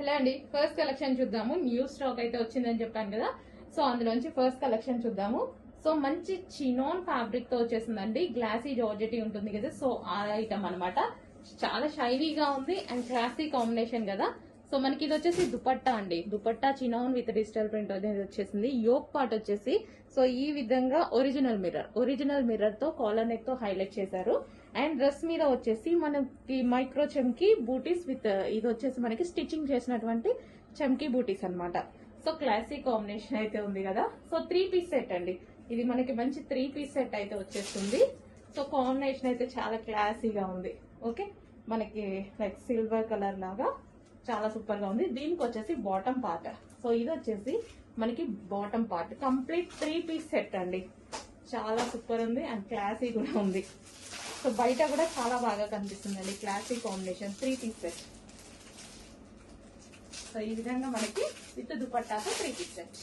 Hello అండి, first collection చూద్దాము. New stock అయితే వచ్చిందని చెప్పాను కదా, సో అందులోంచి ఫస్ట్ కలెక్షన్ చూద్దాము. సో మంచి చినోన్ ఫ్యాబ్రిక్ తో వచ్చేసిందండి. గ్లాసీ జార్జెటీ ఉంటుంది కదా, సో ఆ ఐటమ్ అనమాట. చాలా షైనీగా ఉంది అండ్ క్లాసీ కాంబినేషన్ కదా. సో మనకి ఇది వచ్చేసి దుపట్టా అండి. Dupatta chinon with digital print అనేది వచ్చేసింది. యోక్ పార్ట్ వచ్చేసి సో ఈ విధంగా ఒరిజినల్ మిర్రర్ తో కాలర్ నెక్ తో హైలైట్ చేశారు. అండ్ డ్రెస్ మీద వచ్చేసి మనకి మైక్రో చెమ్కీ బూటీస్ విత్ ఇది వచ్చేసి మనకి స్టిచ్చింగ్ చేసినటువంటి చెమ్కీ బూటీస్ అన్నమాట. సో క్లాసిక్ కాంబినేషన్ అయితే ఉంది కదా. సో 3 పీస్ సెట్ అండి. ఇది మనకి మంచి 3 పీస్ సెట్ అయితే వచ్చేస్తుంది. సో కాంబినేషన్ అయితే చాలా క్లాసీగా ఉంది. ఓకే, మనకి లైక్ సిల్వర్ కలర్ లాగా చాలా సూపర్ గా ఉంది. దీనికి వచ్చేసి బాటమ్ పార్ట్. సో ఇది వచ్చేసి మనకి bottom part complete 3 piece set అండి. చాలా సూపర్ ఉంది అండ్ క్లాసీ కూడా ఉంది. సో బయట కూడా చాలా బాగా కనిపిస్తుంది అండి. Classic combination 3 piece set. So ఈ విధంగా మనకి విత్ దుపట్టాతో 3 పీస్ సెట్.